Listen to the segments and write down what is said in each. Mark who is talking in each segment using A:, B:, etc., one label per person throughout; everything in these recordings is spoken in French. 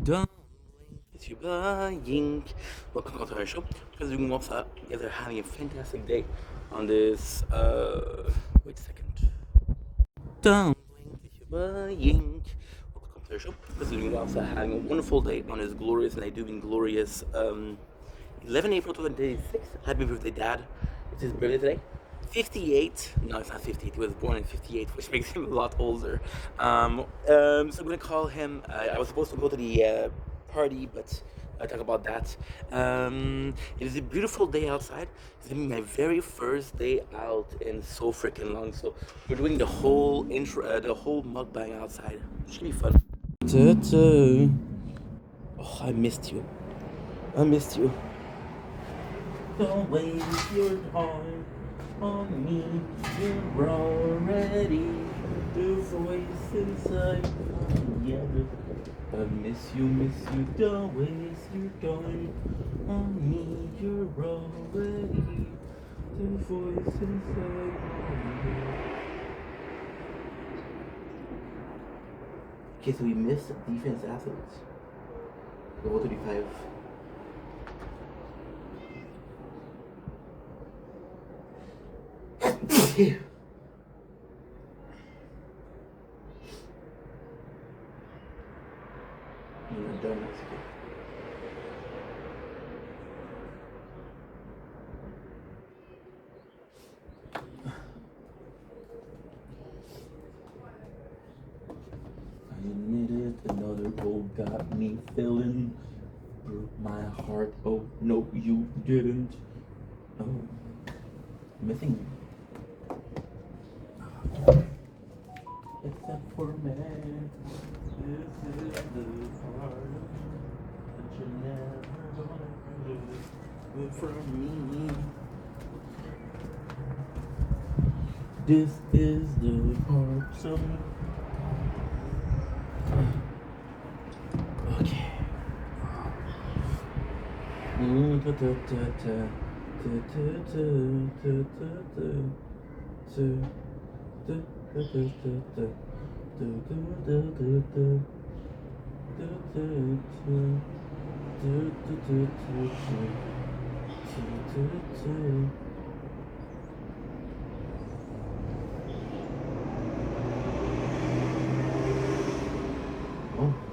A: Darling, it's you buying. Welcome to our show. Because we are together having a fantastic day on this. Wait a second. Darling, it's you buying. Welcome to our show. Because we are having a wonderful day on this glorious and I do mean glorious 11 April 2026. Happy birthday, Dad. It's his birthday today. 58. No, it's not 58. He was born in 58, which makes him a lot older. So I'm going to call him. I was supposed to go to the party, but I'll talk about that. It is a beautiful day outside. It's going to be my very first day out in so freaking long. So we're doing the whole intro, the whole mukbang outside. It should be fun. Oh, I missed you. I missed you. Don't waste your time on me. You're already the voice inside. Yeah, I miss you. Don't waste your time on me. You're already the voice inside. Okay, so we missed defense athletes. Level 35. You're not done, that's okay. I admit it, another goal got me feeling. Broke my heart. Oh no, you didn't. Oh, missing. Except for me, this is the part that you're never gonna lose from me. This is the part, so okay. Oh,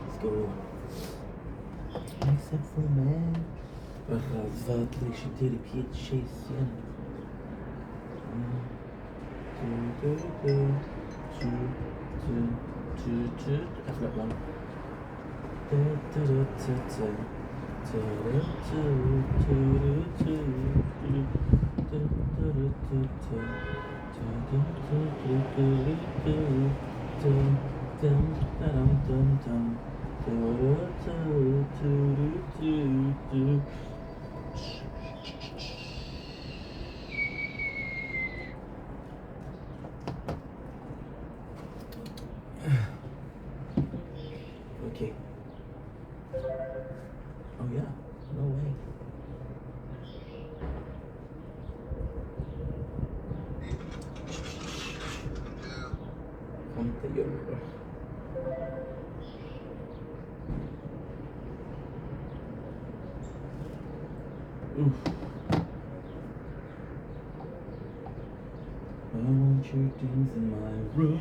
A: let's go. Except for man. Razvatli shitiri piet chasing. I forgot one. Okay. Oh yeah, no way. Ponte lloro. Oof. I want your things in my room.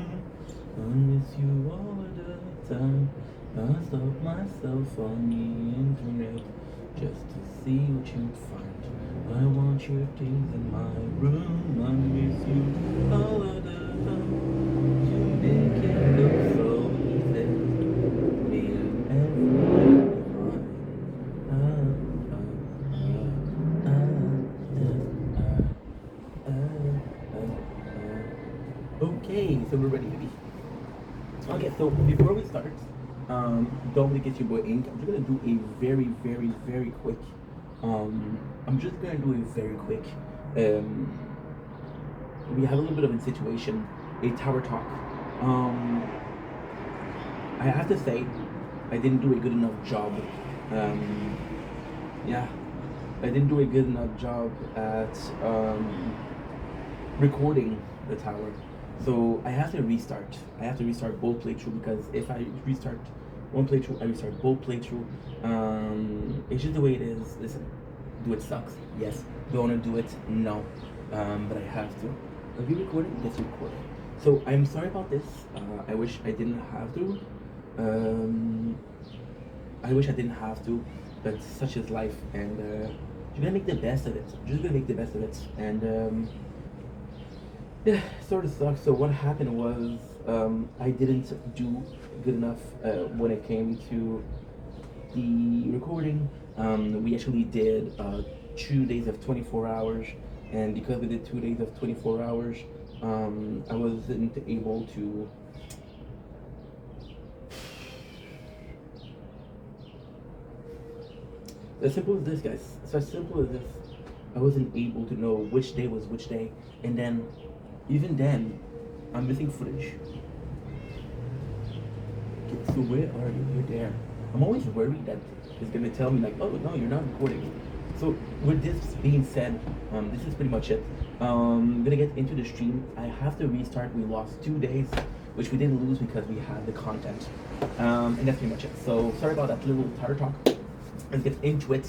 A: I miss you all the time. I stop myself on the internet just to see what you'd find. I want your things in my room. I miss you all of the time. You make it look so easy. Being everywhere Okay, so we're ready, baby. Okay, so before we start, don't forget your boy Ink. I'm just gonna do a very quick. I'm just gonna do a very quick. We have a little bit of a situation, a tower talk. I have to say, I didn't do a good enough job. Yeah, I didn't do a good enough job at recording the tower. So I have to restart. I have to restart both playthrough because if I restart one playthrough, I restart both playthrough. It's just the way it is. Listen, do it sucks. Yes. Do I want to do it? No. But I have to. Are we recording? Yes, we're recording. So I'm sorry about this. I wish I didn't have to. I wish I didn't have to, but such is life, and you're gonna make the best of it. You're just gonna make the best of it, and yeah, it sort of sucks. So what happened was I didn't do good enough when it came to the recording. We actually did 2 days of 24 hours, and because we did 2 days of 24 hours, I wasn't able to. As simple as this, guys. It's as simple as this. I wasn't able to know which day was which day, and then, even then, I'm missing footage. Okay, so where are you? You're there. I'm always worried that it's gonna tell me like, oh no, you're not recording. So with this being said, this is pretty much it. I'm gonna get into the stream. I have to restart. We lost 2 days, which we didn't lose because we had the content, and that's pretty much it. So sorry about that little tire talk. Let's get into it.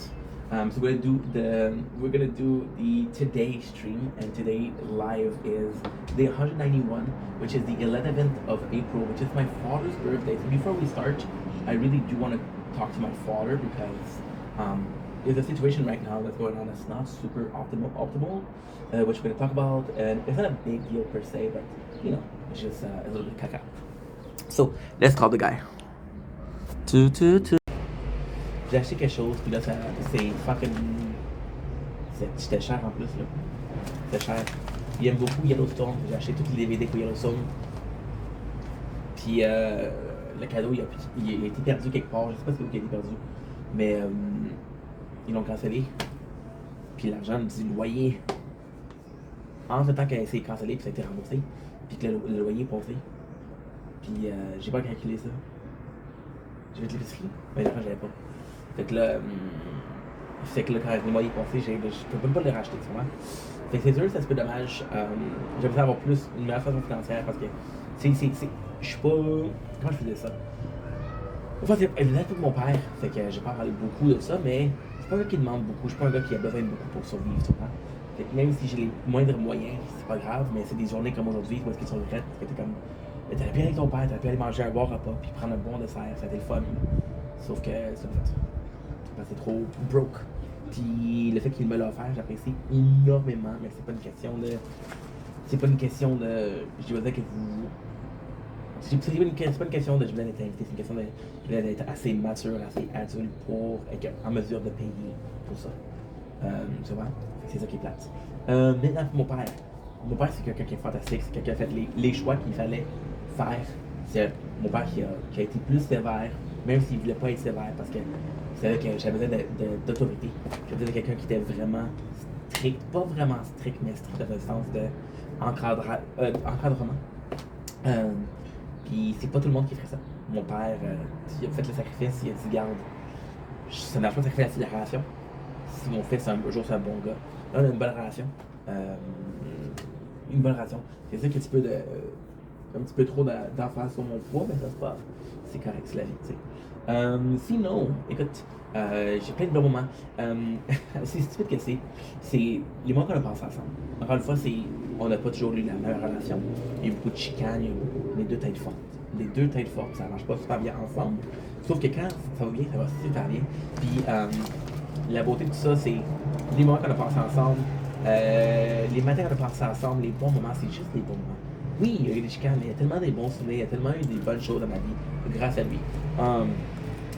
A: So we're gonna do the today stream, and today live is day 191, which is the 11th of April, which is my father's birthday. So before we start, I really do want to talk to my father because there's a situation right now that's going on that's not super optimal, which we're gonna talk about, and it's not a big deal per se, but you know, it's just a little bit caca. So let's call the guy. J'ai acheté quelque chose, puis là, c'est fucking. C'était cher en plus, là. C'était cher. Il aime beaucoup Yellowstone. J'ai acheté tous les DVD pour Yellowstone. Puis le cadeau, il a été perdu quelque part. Je sais pas c'est où il a été perdu. Mais ils l'ont cancellé. Puis l'argent du loyer, en ce temps qu'il a essayé de canceller, puis ça a été remboursé. Puis que le loyer est passé. Puis j'ai pas calculé ça. J'ai fait l'épicerie, mais l'argent, j'avais pas. Fait que là, quand le mois est passé, je peux même pas le racheter, tu vois. Fait que c'est sûr, c'est un peu dommage. J'aimerais avoir plus une meilleure façon financière parce que je suis pas. Comment je faisais ça? Enfin, c'est évidemment tout mon père, fait que j'ai pas parlé beaucoup de ça, mais c'est pas un gars qui demande beaucoup, je suis pas un gars qui a besoin de beaucoup pour survivre, tu vois. Fait que même si j'ai les moindres moyens, c'est pas grave, mais c'est des journées comme aujourd'hui où est-ce que tu regrettes, parce que t'es comme. T'aurais pu aller avec ton père, t'aurais pu aller manger un bon repas, puis prendre un bon dessert, ça a été le fun. Sauf que c'est le fait. C'est trop broke. Puis le fait qu'il me l'a offert, j'apprécie énormément, mais c'est pas une question de. C'est pas une question de. Je veux dire que vous. C'est pas une question de je voulais être invité, c'est une question de je voulais être assez mature, assez adulte pour être en mesure de payer pour ça. Tu vois? C'est ça qui est plate. Maintenant, mon père, c'est quelqu'un qui est fantastique, c'est quelqu'un qui a fait les choix qu'il fallait faire. C'est mon père qui a été plus sévère, même s'il voulait pas être sévère, parce que c'est là que j'avais besoin d'autorité. J'avais besoin de quelqu'un qui était vraiment strict, pas vraiment strict, mais strict dans le sens de encadrement. Puis c'est pas tout le monde qui ferait ça. Mon père, il a fait le sacrifice, il a dit, garde, ça n'a pas sacrifié la relation. Si mon fils un jour c'est un bon gars, là on a une bonne relation. Une bonne relation. C'est sûr qu'il y a un petit peu trop d'emphase sur mon poids, mais ça se passe. C'est correct, c'est la vie, tu sais. Sinon, écoute, j'ai plein de bons moments. C'est stupide que c'est les moments qu'on a passés ensemble. Encore une fois, on n'a pas toujours eu la meilleure relation. Il y a eu beaucoup de chicanes, il y a eu les deux têtes fortes. Les deux têtes fortes, ça marche pas super bien ensemble. Sauf que quand ça va bien, ça va super bien. Puis la beauté de tout ça, c'est les moments qu'on a passés ensemble, les matins qu'on a passés ensemble, les bons moments, c'est juste des bons moments. Oui, il y a eu des chicanes, mais il y a tellement des bons souvenirs, il y a tellement eu des bonnes choses dans ma vie, grâce à lui.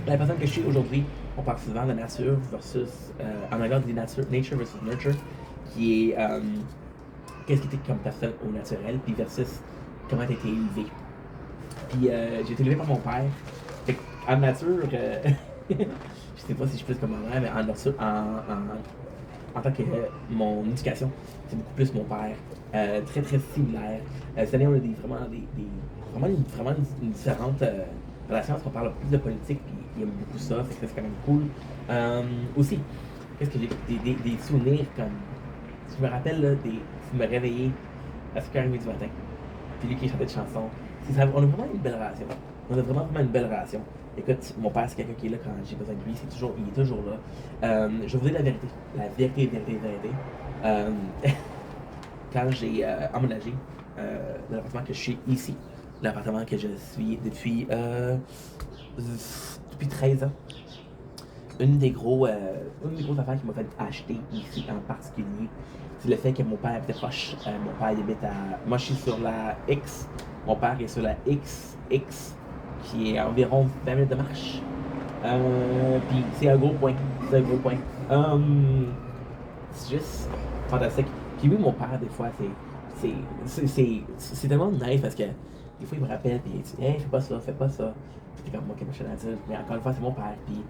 A: La personne que je suis aujourd'hui, on parle souvent de nature versus, en anglais on dit nature versus nurture, qui est qu'est-ce qui était comme personne au naturel, puis versus comment tu as été élevé. Puis j'ai été élevé par mon père. Fait en nature, je sais pas si je suis plus comme ma mère, mais en nature, en tant que mon éducation, c'est beaucoup plus mon père. Très très similaire. Cette année, on a vraiment une différente relation parce qu'on parle plus de politique, puis il aime beaucoup ça, fait que c'est quand même cool. Aussi, qu'est-ce que j'ai des souvenirs comme. Je me rappelle là, de me réveiller à 5h30 du matin, puis lui qui chantait des chansons. On a vraiment une belle relation. On a vraiment une belle relation.
B: Écoute, mon père, c'est quelqu'un qui est là quand j'ai besoin de lui, il est toujours là. Je vais vous dire la vérité. La vérité, vérité, vérité. Euh, quand j'ai emménagé de l'appartement que je suis ici, l'appartement que je suis depuis 13 ans, une des grosses affaires qui m'a fait acheter ici en particulier, c'est le fait que mon père était proche. Mon père il habite à. Moi, je suis sur la X. Mon père est sur la XX, qui est à environ 20 minutes de marche. Puis c'est un gros point. C'est un gros point. C'est juste fantastique. Puis oui, mon père, des fois, c'est tellement nice parce que des fois, il me rappelle, puis il dit, hey, fais pas ça, fais pas ça. Puis t'es comme, moi, je suis adulte. Mais encore une fois, c'est mon père, puis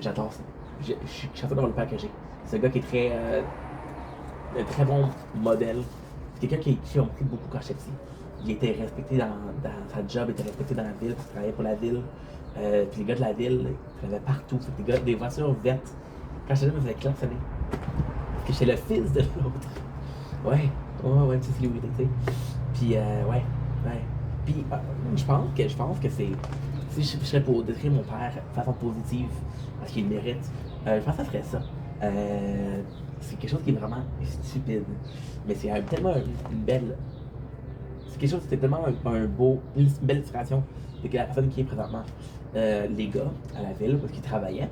B: j'adore ça. Je suis chanceux d'avoir le père que j'ai. C'est un gars qui est un très bon modèle. C'est quelqu'un qui m'a pris beaucoup quand j'étais petit. Il était respecté dans sa job, il était respecté dans la ville, parce qu'il travaillait pour la ville. Puis les gars de la ville, ils travaillaient partout. Fait que des voitures vertes. Quand j'étais là, ils me faisaient klaxonner. Parce que j'étais le fils de l'autre. Ouais, ouais, une petite célébrité, tu sais. Puis, ouais. Puis, je pense que c'est. Si je serais pour décrire mon père de façon positive, parce qu'il le mérite, je pense que ça serait ça. C'est quelque chose qui est vraiment stupide. Mais c'est tellement une belle. C'est quelque chose, c'était tellement une belle illustration de que la personne qui est présentement, les gars à la ville, parce qu'ils travaillaient,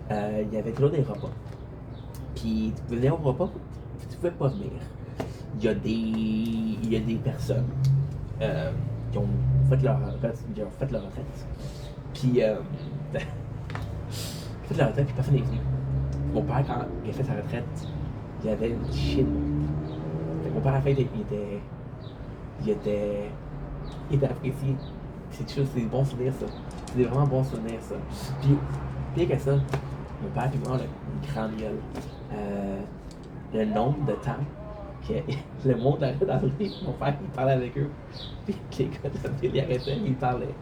B: il y avait toujours des repas. Puis tu pouvais venir au repas, tu pouvais pas venir. Il y a des personnes qui ont fait leur retraite. Puis fait leur retraite, puis personne n'est venu. Mon père, quand il a fait sa retraite, il avait une chienne. Fait que mon père, à la fin, il était apprécié. C'est des bons souvenirs, ça. C'est des vraiment bons souvenirs, ça. Puis, pire que ça, mon père et moi, on a une grande gueule. Le nombre de temps que le monde arrêtait dans le livre, mon père, il parlait avec eux. Puis les gars de la ville, ils arrêtaient, ils parlaient.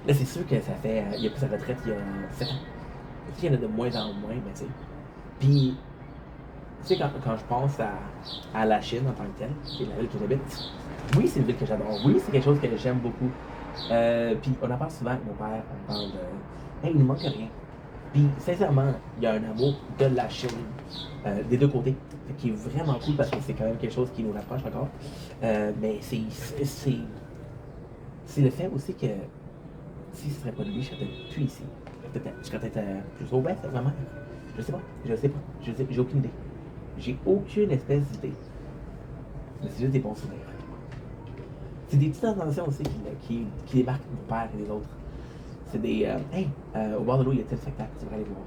B: Là, c'est sûr que ça fait. Il a pris sa retraite il y a 7 ans. Il y en a de moins en moins, mais tu sais. Puis, tu sais, quand je pense à la Chine en tant que telle, qui est la ville que j'habite, oui, c'est une ville que j'adore. Oui, c'est quelque chose que j'aime beaucoup. Puis, on en parle souvent avec mon père. On parle de. Hey, il ne manque rien. Puis, sincèrement, il y a un amour de la Chine des deux côtés, qui est vraiment cool parce que c'est quand même quelque chose qui nous rapproche encore. Mais c'est le fait aussi que si ce serait pas de lui, je serais peut-être plus ici. Je serais peut-être plus au ouest avec ma mère. Je sais pas. J'ai aucune idée. J'ai aucune espèce d'idée. Mais c'est juste des bons souvenirs. C'est des petites attentions aussi qui débarquent mon père et les autres. C'est des hey, au bord de l'eau, il y a tel spectacle, tu devrais aller voir.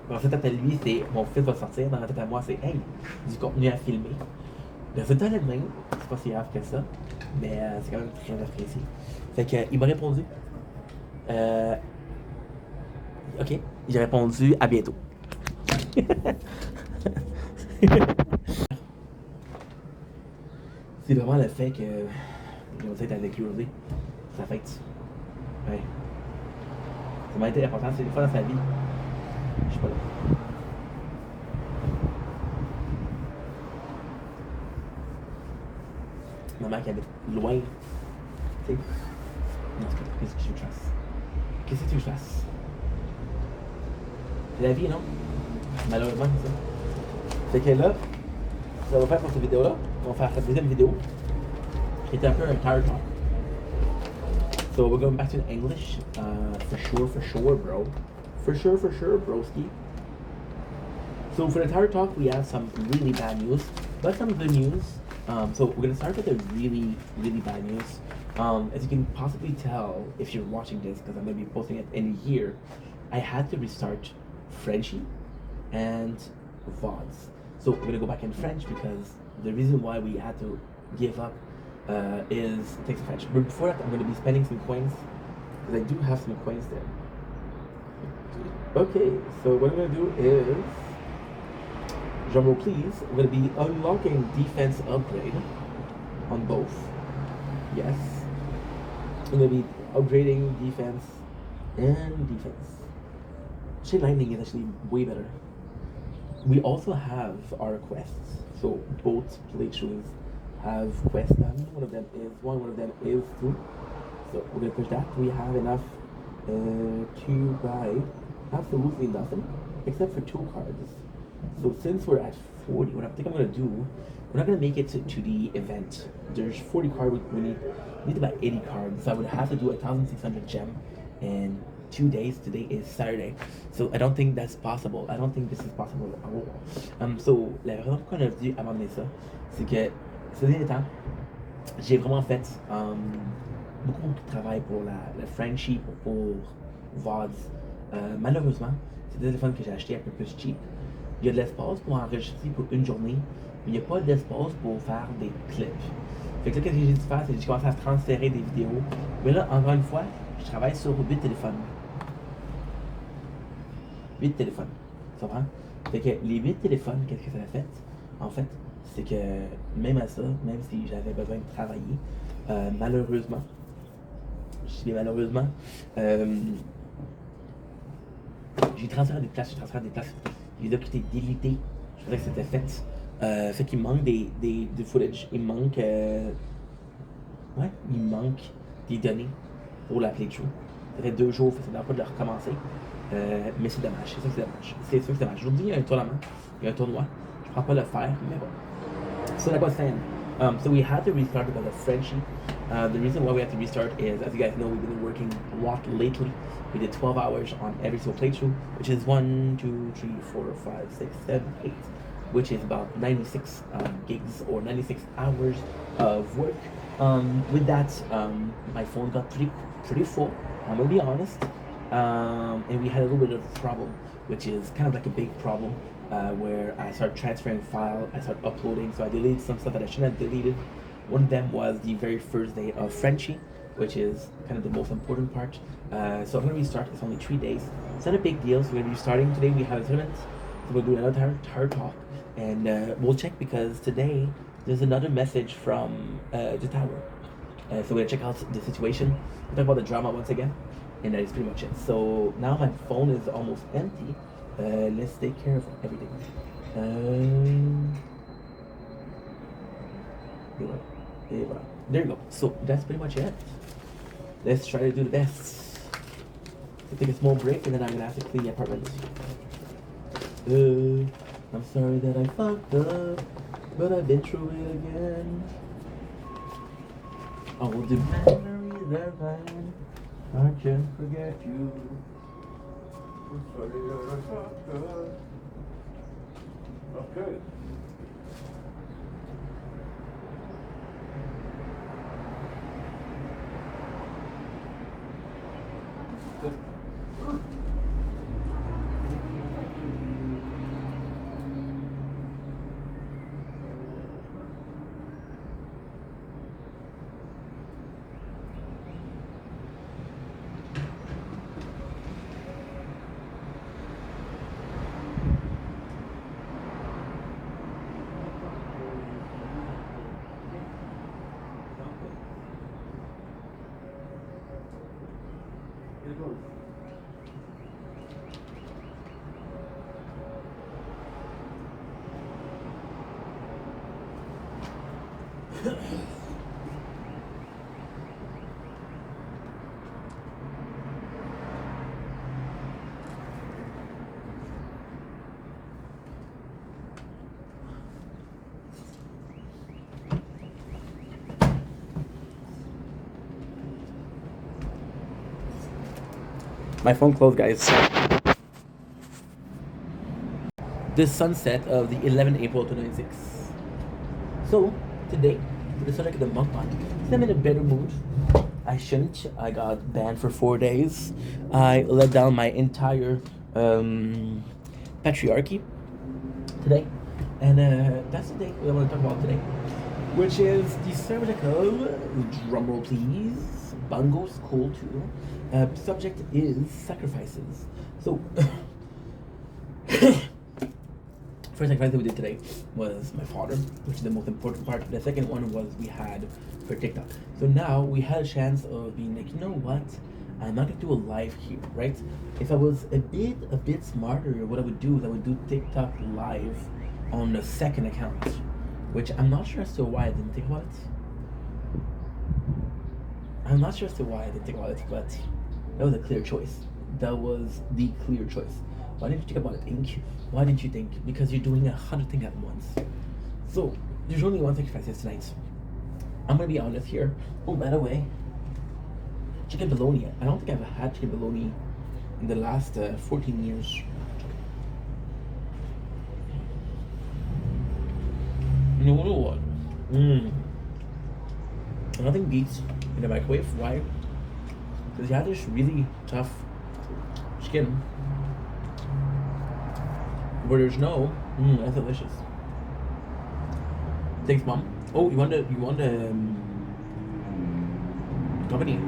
B: Dans cette tête à lui, c'est mon fils va sortir. Dans la tête à moi, c'est hey, du contenu à filmer. Le résultat est le même, c'est pas si grave que ça, mais c'est quand même très apprécié. Fait que, il m'a répondu. Ok, j'ai répondu à bientôt. C'est vraiment le fait que je vais être avec lui aujourd'hui. Sa fête. Ouais. Ça m'a été important, c'est des fois dans sa vie. Je suis pas là. Ma mère qui habite loin. Tu sais. Non, qu'est-ce que je veux que je fasse? Qu'est-ce que tu veux que je fasse? C'est la vie, non? Malheureusement, c'est ça. Fait que là, ça va faire pour cette vidéo-là. On va faire la deuxième vidéo. Qui est un peu un car talk. So we're going back to English. For sure, bro. For sure, broski. So for the tire talk, we have some really bad news, but some good news. So we're gonna start with the really, really bad news. As you can possibly tell if you're watching this, because I'm gonna be posting it in here, I had to restart Frenchie and VODs. So we're gonna go back in French because the reason why we had to give up is takes French. But before that, I'm gonna be spending some coins because I do have some coins there. Okay, so what I'm gonna do is, drumroll please, I'm gonna be unlocking defense upgrade on both. Yes. I'm gonna be upgrading defense and defense. Chain Lightning is actually way better. We also have our quests. So both playthroughs have quests done. One of them is 2. So we're gonna push that. We have enough to buy absolutely nothing except for 2 cards. So since we're at 40, what I think I'm gonna do, we're not gonna make it to the event. There's 40 cards. We need to buy 80 cards. So I would have to do 1,600 gem in 2 days. Today is Saturday, so I don't think that's possible. I don't think this is possible at all. So la raison pourquoi on a dû abandonner ça, c'est que ces derniers temps, j'ai vraiment fait beaucoup de travail pour la Frenchie, pour VODs. Malheureusement, c'est des téléphones que j'ai acheté un peu plus cheap. Il y a de l'espace pour enregistrer pour une journée, mais il n'y a pas d'espace pour faire des clips. Fait que là, qu'est-ce que j'ai dû faire, c'est que j'ai commencé à transférer des vidéos. Mais là, encore une fois, je travaille sur 8 téléphones. 8 téléphones. Tu comprends? Fait que les 8 téléphones, qu'est-ce que ça a fait? En fait, c'est que même à ça, même si j'avais besoin de travailler, malheureusement, je dis malheureusement, j'ai transféré des places, les vidéos qui étaient délitées, je pensais que c'était fait. Fait qu'il manque du footage, il manque des données pour la playthrough. Ça fait 2 jours, ça ne pas de le recommencer. Mais c'est dommage, c'est ça que c'est dommage. C'est sûr que c'est dommage. Aujourd'hui, il y a un tournoi. Je ne prends pas le faire, mais bon. So like I was saying, so we had to restart because of Frenchie. The reason why we had to restart is, as you guys know, we've been working a lot lately. We did 12 hours on every single playthrough, which is 1, 2, 3, 4, 5, 6, 7, 8, which is about 96 gigs or 96 hours of work. With that, my phone got pretty full, I'm gonna be honest. And we had a little bit of a problem, which is kind of like a big problem, where I started transferring files, I started uploading, so I deleted some stuff that I shouldn't have deleted. One of them was the very first day of Frenchie, which is kind of the most important part. So I'm going to restart. It's only 3 days. It's not a big deal. So we're going to be starting today. We have a tournament. So we'll do another hard talk, and we'll check because today there's another message from the tower. So we're going to check out the situation. We'll talk about the drama once again, and that is pretty much it. So now my phone is almost empty. Let's take care of everything. There you go. So that's pretty much it. Let's try to do the best. I'll take a small break and then I'm gonna have to clean the apartment. I'm sorry that I fucked up, but I've been through it again. I will do memories of mine. I can't forget you. I'm sorry that I fucked up. Okay. My phone closed, guys. The sunset of the 11th April 2026. So, today, we decided to get the mukbang. I'm in a better mood. I shouldn't. I got banned for 4 days. I let down my entire patriarchy today. And that's the thing we want to talk about today. Which is the cervical, drumroll please, Bungo's cool too. Subject is sacrifices. So, first sacrifice that we did today was my father, which is the most important part. The second one was we had for TikTok. So now we had a chance of being like, you know what? I'm not gonna do a live here, right? If I was a bit smarter, what I would do is I would do TikTok live on the second account, which I'm not sure as to why I didn't think about it. I'm not sure as to why I didn't think about it, but That was a clear choice. That was the clear choice. Why didn't you think about it, Ink? Why didn't you think? Because you're doing 100 things at once. So, there's only one sacrifice tonight. I'm gonna be honest here. Oh, by the way, chicken bologna. I don't think I've had chicken bologna in the last 14 years. You know what? Nothing beats in the microwave. Why? Because you have this really tough chicken where there's no. That's delicious. Thanks, Mom. Oh, you want company?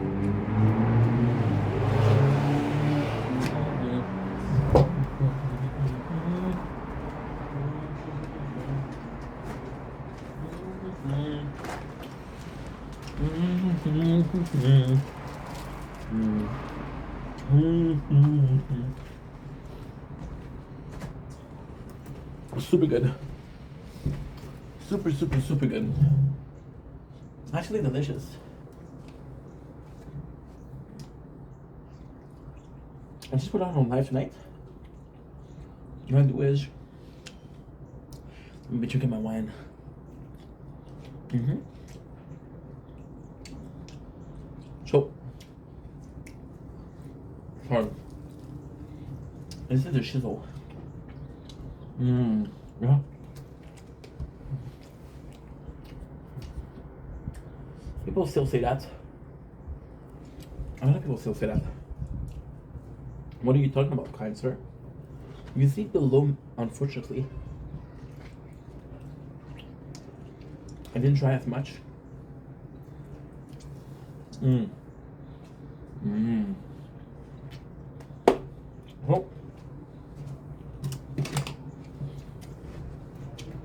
B: Super good. Super good. Actually delicious. I just put it on live tonight. What I'm gonna do is I'm gonna be drinking my wine. So, pardon. This is a shizzle. Yeah. People still say that. A lot of people still say that. What are you talking about, kind sir? You see below, unfortunately. I didn't try as much. Oh.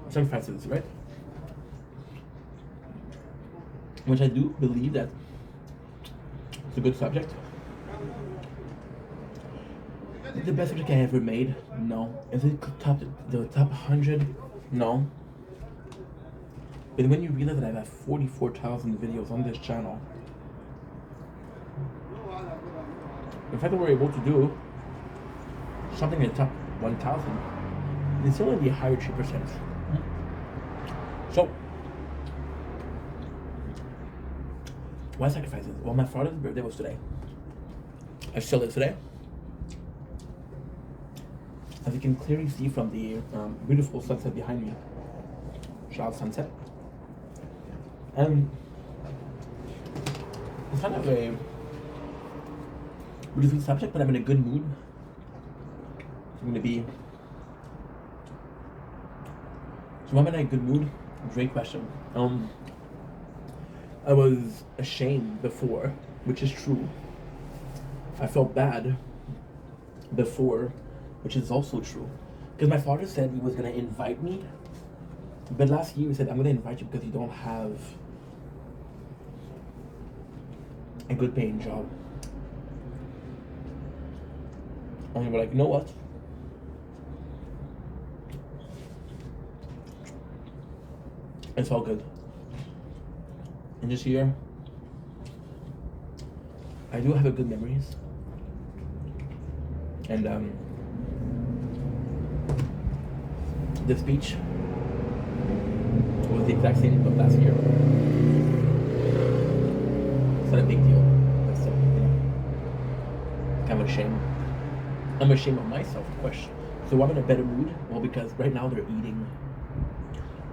B: Some facets, right? Which I do believe that it's a good subject. Is it the best subject I ever made? No. Is it the top 100? No. But when you realize that I have 44,000 videos on this channel, the fact that we're able to do something in the top 1,000, it's only the higher 3%. So, why sacrifices? Well, my father's birthday was today. I still live today. As you can clearly see from the beautiful sunset behind me. Shout out sunset. And it's kind of a beautiful subject, but I'm in a good mood. I'm gonna be. So I'm in a good mood. Great question. I was ashamed before, which is true. I felt bad before, which is also true. Because my father said he was gonna invite me, but last year he said, I'm gonna invite you because you don't have a good paying job. And we were like, you know what? It's all good. And this year, I do have a good memories. And the speech was the exact same of last year. It's not a big deal, but still, you know, kind of a shame. I'm ashamed of myself, of course. So I'm in a better mood. Well, because right now they're eating.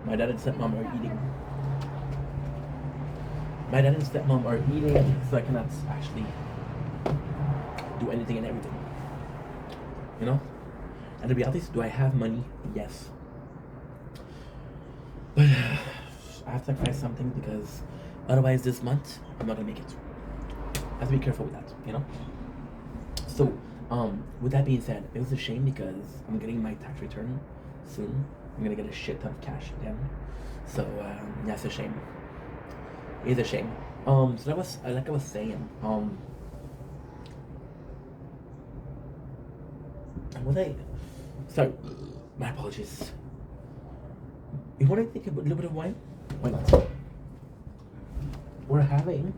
B: My dad and stepmom are eating. My dad and stepmom are eating, so I cannot actually do anything and everything. You know? And the reality is, do I have money? Yes. But I have to sacrifice something because otherwise this month, I'm not gonna make it. I have to be careful with that, you know? So, with that being said, it was a shame because I'm getting my tax return soon. I'm gonna get a shit ton of cash again. So, that's a shame. It's a shame. So that was, like I was saying, sorry, my apologies. You want to think about a little bit of wine? Why not? We're having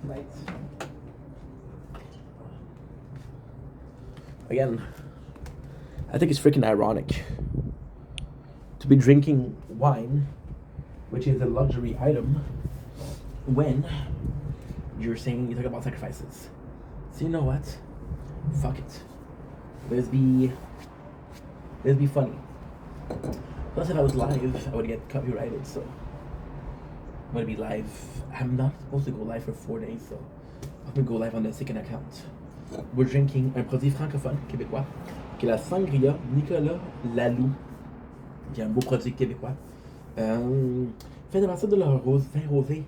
B: tonight again, I think it's freaking ironic to be drinking wine, which is a luxury item, when you're saying you talk about sacrifices. So you know what? Fuck it. Let's be funny. Plus, if I was live, I would get copyrighted. So I'm gonna be live. I'm not supposed to go live for 4 days, so I'm gonna go live on the second account. We're drinking un produit francophone québécois, qui est la Sangria Nicolas Lalou, qui est un beau produit québécois. Fait à partir de leur vin rosé.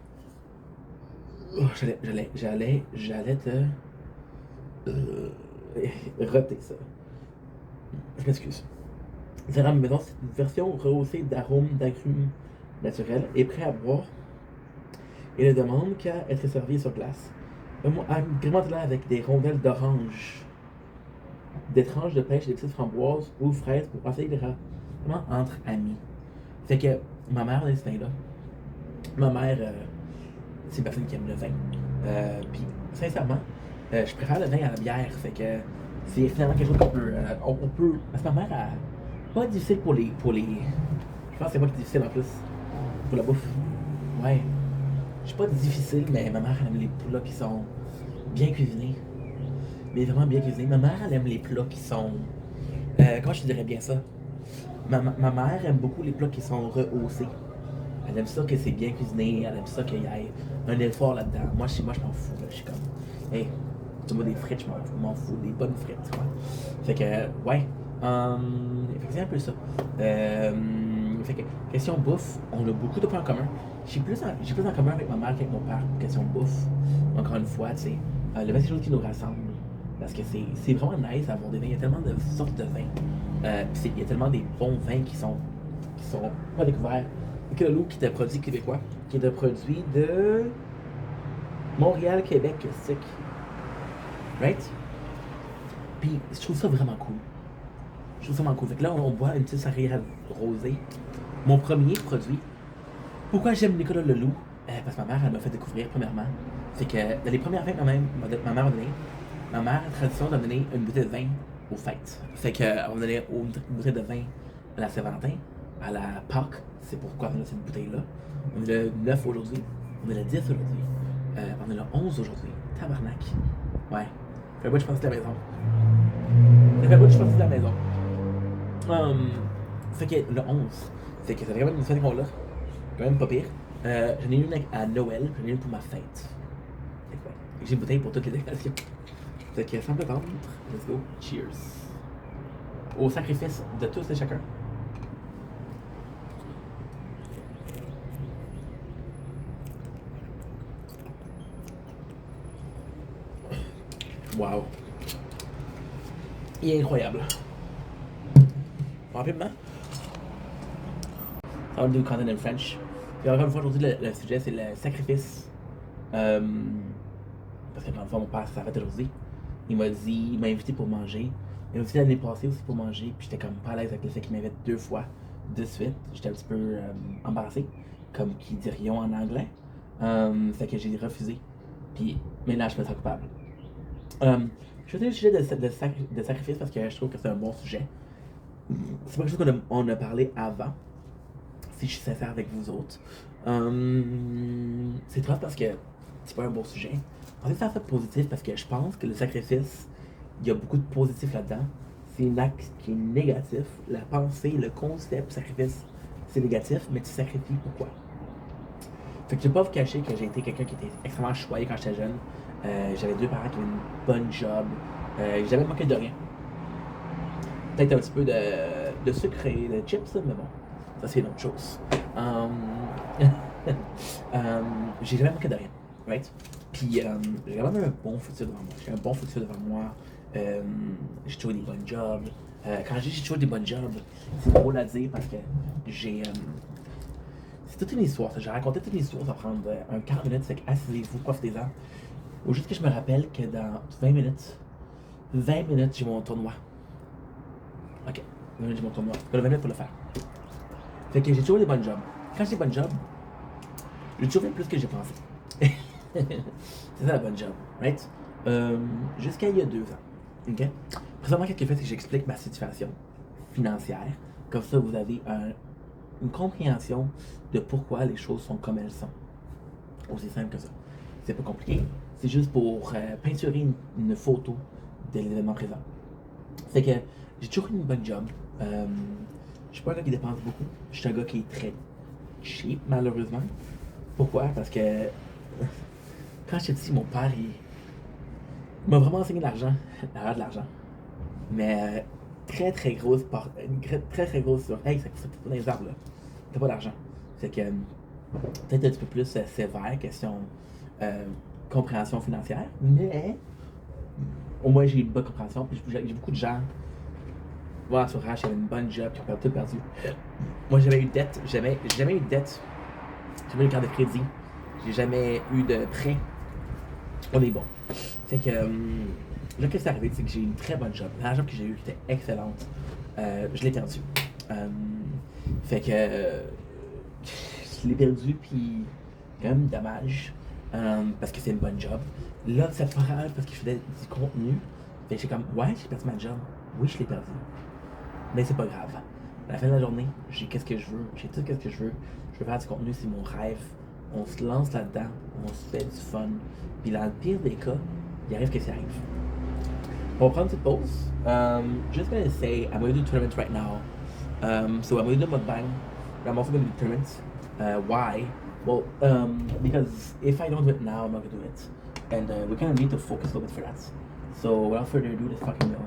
B: Oh, j'allais te roter ça. Je m'excuse. Zéram Maison, c'est une version rehaussée d'arômes d'agrumes naturels et prêt à boire. Et ne demande qu'à être servi sur glace. Agrémente-la avec des rondelles d'orange, des tranches de pêche et des petites framboises ou fraises pour passer vraiment entre amis. Fait que ma mère a ce vin-là. Ma mère, c'est une personne qui aime le vin. Puis, sincèrement, je préfère le vin à la bière. Fait que c'est finalement quelque chose qu'on peut. On peut. Parce que ma mère a pas difficile pour les. Je pense que c'est moi qui est difficile en plus. Pour la bouffe. Ouais. Je suis pas difficile, mais ma mère elle aime les plats qui sont bien cuisinés. Mais vraiment bien cuisinés. Ma mère elle aime les plats qui sont. Comment je te dirais bien ça? Ma mère aime beaucoup les plats qui sont rehaussés. Elle aime ça que c'est bien cuisiné, elle aime ça qu'il y ait un effort là-dedans. Moi je m'en fous, là. Je suis comme, hey, tu vois des frites, je m'en fous, des bonnes frites, quoi. Fait que, ouais, fait que c'est un peu ça. Fait que, question bouffe, on a beaucoup de points en commun. J'ai plus en commun avec ma mère qu'avec mon père pour question bouffe. Encore une fois, tu sais, le vin c'est quelque chose qui nous rassemble. Parce que c'est vraiment nice d'avoir des vins, il y a tellement de sortes de vins. Puis il y a tellement des bons vins qui sont pas découverts. Que le loup qui est un produit québécois, qui est un produit de Montréal, Québec, stick. Right? Puis je trouve ça vraiment cool. Je trouve ça vraiment cool. Fait que là, on boit une petite sangria rosée. Mon premier produit. Pourquoi j'aime Nicolas Leloup? Parce que ma mère, elle m'a fait découvrir, premièrement. Fait que dans les premières fêtes, ma mère m'a donné. Ma mère a tradition de donner une bouteille de vin aux fêtes. Fait qu'elle m'a donné une bouteille de vin à la Saint-Valentin, à la Pâques. C'est pourquoi on a cette bouteille-là. On est le 9 aujourd'hui. On est le 10 aujourd'hui. On est le 11 aujourd'hui. Tabarnak. Ouais. Fait que je pense que c'est la maison. Ça fait je pense que c'est la maison. Fait que le 11. Fait que ça fait quand même une fête qu'on l'a. Quand même pas pire. J'en ai une à Noël, j'en ai une pour ma fête. Fait que ouais. J'ai une bouteille pour toutes les occasions. Fait que sans plus attendre, let's go. Cheers. Au sacrifice de tous et chacun. Wow. Il est incroyable. Rapidement. On va do content in French. Puis encore une fois, aujourd'hui, le sujet, c'est le sacrifice. Parce que dans le fond, mon père, ça fait aujourd'hui. Il m'a invité pour manger. Il m'a invité l'année passée aussi pour manger. Puis j'étais comme pas à l'aise avec le fait qu'il m'invite 2 fois de suite. J'étais un petit peu embarrassé, comme qui dirions en anglais. Fait que j'ai refusé. Puis maintenant, je me sens coupable. Je vais le sujet de sacrifice parce que je trouve que c'est un bon sujet. C'est pas quelque chose qu'on a parlé avant, si je suis sincère avec vous autres. C'est trop parce que c'est pas un bon sujet. En fait, c'est en fait positif parce que je pense que le sacrifice, il y a beaucoup de positif là-dedans. C'est un acte qui est négatif. La pensée, le concept sacrifice, c'est négatif, mais tu sacrifies pourquoi? Fait que je vais pas vous cacher que j'ai été quelqu'un qui était extrêmement choyé quand j'étais jeune. J'avais 2 parents qui avaient une bonne job. J'ai jamais manqué de rien. Peut-être un petit peu de sucre et de chips, mais bon, ça c'est une autre chose. J'ai jamais manqué de rien, right? Puis j'ai quand même un bon futur devant moi. J'ai un bon futur devant moi. J'ai toujours des bonnes jobs. Quand j'ai toujours des bonnes jobs, c'est drôle à dire parce que j'ai. C'est toute une histoire. J'ai raconté toute une histoire, ça va prendre un 40 minutes, fait que asseyez-vous, profitez-en. Ou juste que je me rappelle que dans 20 minutes, j'ai mon tournoi. Ok, 20 minutes, j'ai mon tournoi. J'ai 20 minutes pour le faire. Fait que j'ai toujours des bonnes jobs. Quand j'ai des bonnes jobs, j'ai toujours fait plus que j'ai pensé. C'est ça la bonne job, right? Jusqu'à il y a 2 ans. Ok? présentement, qu'est-ce que je fais, c'est que j'explique ma situation financière. Comme ça, vous avez une compréhension de pourquoi les choses sont comme elles sont. Aussi simple que ça. C'est pas compliqué. C'est juste pour peinturer une photo de l'événement présent. Fait que j'ai toujours eu une bonne job. Je suis pas un gars qui dépense beaucoup. Je suis un gars qui est très cheap, malheureusement. Pourquoi? Parce que quand j'étais petit, mon père, il m'a vraiment enseigné l'argent, de l'argent. Mais très très grosse très très grosse sur hey, ça coûte pas dans les arbres là. T'as pas d'argent. C'est que peut-être un petit peu plus sévère, question compréhension financière, mais au moins j'ai une bonne compréhension, puis j'ai beaucoup de gens. Mon entourage avait une bonne job, qui ont tout perdu. Moi j'ai jamais eu de dette, j'ai jamais eu de dette. J'ai jamais eu de carte de crédit, j'ai jamais eu de prêt. On est bon. Fait que là, qu'est-ce qui est arrivé, c'est que j'ai eu une très bonne job. La job que j'ai eue était excellente. Je l'ai perdue. Fait que je l'ai perdue, puis quand même dommage. Parce que c'est une bonne job. Là, c'est pas grave parce que je faisais du contenu. Fait que j'ai comme, ouais, j'ai perdu ma job. Oui, je l'ai perdue. Mais c'est pas grave. À la fin de la journée, j'ai qu'est-ce que je veux. J'ai tout qu'est-ce que je veux. Je veux faire du contenu, c'est mon rêve. On se lance là-dedans. On se fait du fun. Puis dans le pire des cas, il arrive que ça arrive. On va prendre une petite pause. Just gonna say, I'm gonna do tournaments right now. So I'm gonna do mukbang. But I'm also gonna do tournaments. Why? Well, because if I don't do it now, I'm not gonna do it. And we kind of need to focus a little bit for that. So without further ado, let's fucking go.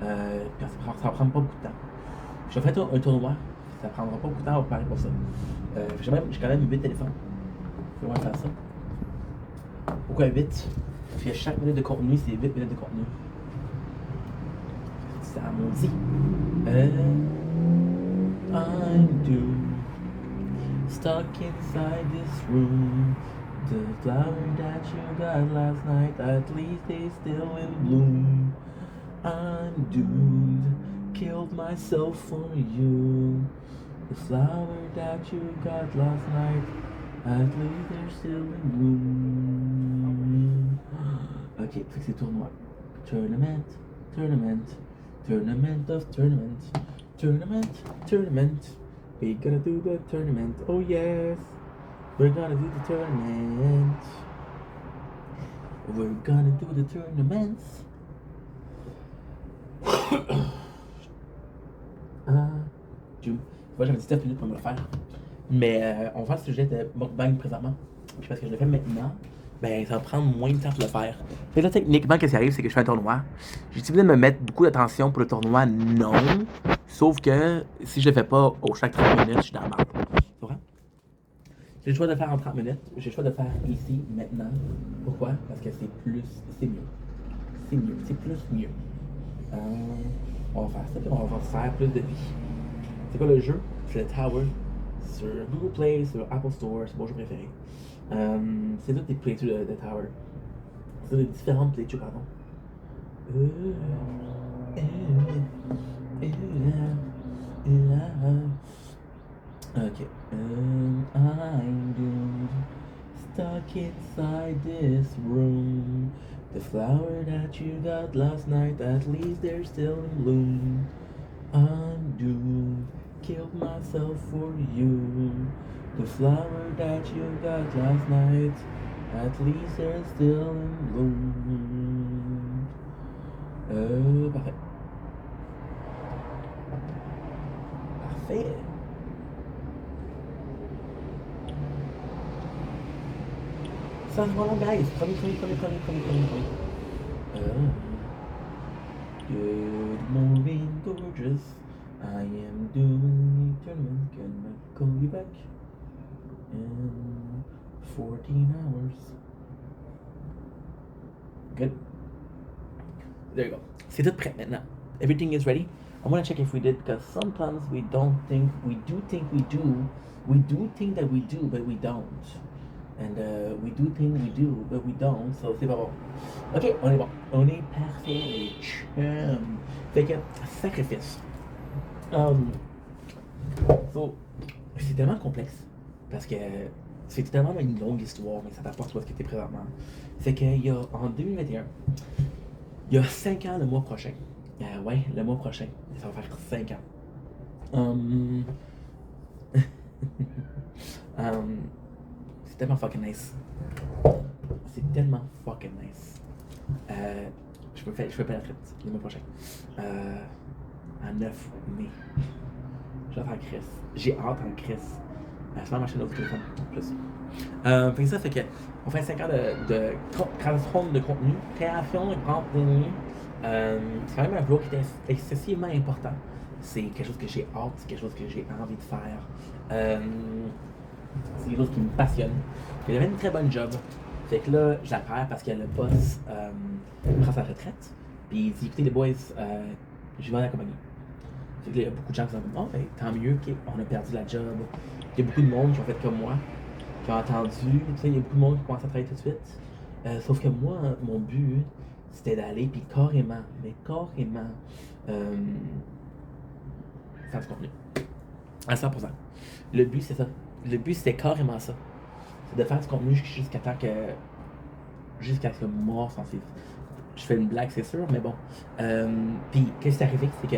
B: Ça prend pas beaucoup de temps. Je ferai un tournoi. Ça prendra pas beaucoup de temps à préparer pour ça. J'ai quand même 8 éléphants. Je vais faire ça. Pourquoi 8? Parce que chaque minute de contenu, c'est 8 minutes de contenu. Ça maudit. I'm doomed, stuck inside this room. The flower that you got last night, at least they still in bloom. I'm doomed, killed myself for you. The flower that you got last night, at least they're still in bloom. Ok, fait que c'est tournoi. Tournament, tournament, tournament of tournaments. Tournament, tournament. We're gonna do the tournament. Oh yes, we're gonna do the tournament. We're gonna do the tournaments. June. Moi j'avais 19 minutes pour me le faire. Mais on va faire le sujet de mukbang présentement. Puis parce que je le fais maintenant, ben ça va prendre moins de temps pour le faire. Fait que là, techniquement, ce qui arrive, c'est que je fais un tournoi. J'ai décidé de me mettre beaucoup d'attention pour le tournoi, non. Sauf que si je le fais pas au chaque 30 minutes, je suis dans la merde. Tu comprends? J'ai le choix de le faire en 30 minutes. J'ai le choix de le faire ici, maintenant. Pourquoi? Parce que c'est mieux. C'est mieux. C'est plus mieux. On va faire ça, puis on va faire plus de vie. C'est quoi le jeu? C'est le Tower. Sur Google Play, sur Apple Store, c'est mon jeu préféré. C'est toutes des playthroughs de Tower. C'est des différentes playthroughs, pardon. Ok. I'm doomed, stuck inside this room. The flower that you got last night, at least they're still in bloom. I'm doomed, killed myself for you. The flower that you got last night, at least they're still in bloom. Parfait. Parfait. Sounds wrong, guys. Come. Good morning, gorgeous. I am doing a tournament. Can I call you back in 14 hours? Good. There you go. C'est tout prêt maintenant. Everything is ready. I want to check if we did, because sometimes we don't think we do think we do. We do think that we do, but we don't. And we do think we do, but we don't. So c'est pas bon. Ok, on est bon. On est parfait, les chums. Fait que, sacrifice. So, c'est tellement complexe. Parce que c'est tellement une longue histoire, mais ça t'apporte où ce qui était présentement. C'est qu'il y a, en 2021, il y a 5 ans le mois prochain, Ouais, le mois prochain. Ça va faire 5 ans. Hum, hum, c'est tellement fucking nice. C'est tellement fucking nice. Je fais pas la traite le mois prochain. En 9 mai. Je vais faire Chris. J'ai hâte en Chris. Je vais m'acheter d'autres téléphone en plus. Fait que ça fait que on fait 5 ans de création de contenu, création de contenu. C'est quand même un vlog qui est excessivement important. C'est quelque chose que j'ai hâte, c'est quelque chose que j'ai envie de faire. C'est quelque chose qui me passionne. Il avait une très bonne job. Fait que là, je la perds parce que le boss prend sa retraite. Puis il dit écoutez les boys, je vais l'accompagner. Fait que là, il y a beaucoup de gens qui sont comme oh ben tant mieux, ok, on a perdu la job. Il y a beaucoup de monde qui ont fait comme moi, qui ont attendu. Tu sais, il y a beaucoup de monde qui commence à travailler tout de suite. Sauf que moi, mon but, c'était d'aller puis carrément faire du contenu. À 100%. Le but, c'est ça. Le but, c'était carrément ça. C'est de faire du contenu jusqu'à ce que moi, je fais une blague, c'est sûr, mais bon. Puis, qu'est-ce qui est arrivé, c'est que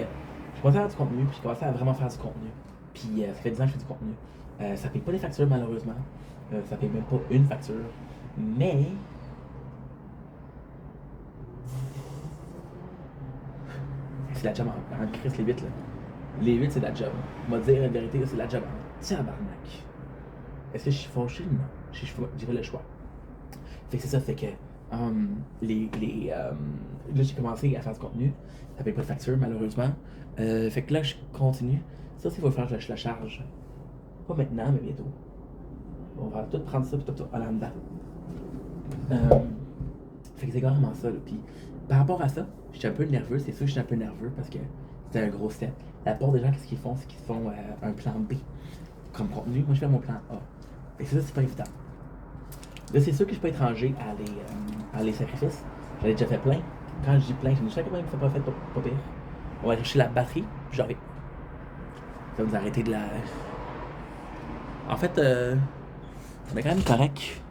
B: je commençais à faire du contenu, puis je commençais à vraiment faire du contenu. Puis, ça fait 10 ans que je fais du contenu. Ça paye pas les factures, malheureusement. Ça paye même pas une facture. Mais, c'est la job en crise, les 8 là. Les 8, c'est la job. On va dire la vérité, là, c'est la job en tabarnak. Est-ce que je suis fâché? Non. J'ai pas le choix. Fait que c'est ça, fait que là, j'ai commencé à faire du contenu. Ça paye pas de facture, malheureusement. Fait que là, je continue. Ça aussi, il va falloir que je la charge. Pas maintenant, mais bientôt. On va tout prendre ça, puis tout en dedans. Fait que c'est carrément ça, là. Puis par rapport à ça, j'étais un peu nerveux. C'est sûr que j'étais un peu nerveux parce que c'était un gros step. La plupart des gens, qu'est-ce qu'ils font? C'est qu'ils font un plan B comme contenu. Moi, je fais mon plan A. Fait que ça, c'est pas évident. Là, c'est sûr que je suis pas étranger à les sacrifices. J'en ai déjà fait plein. Quand je dis plein, je me dis chaque fois que c'est pas fait, pas pire. On va aller chercher la batterie, puis j'arrive. Ça va nous arrêter de la. En fait, on est quand même correct.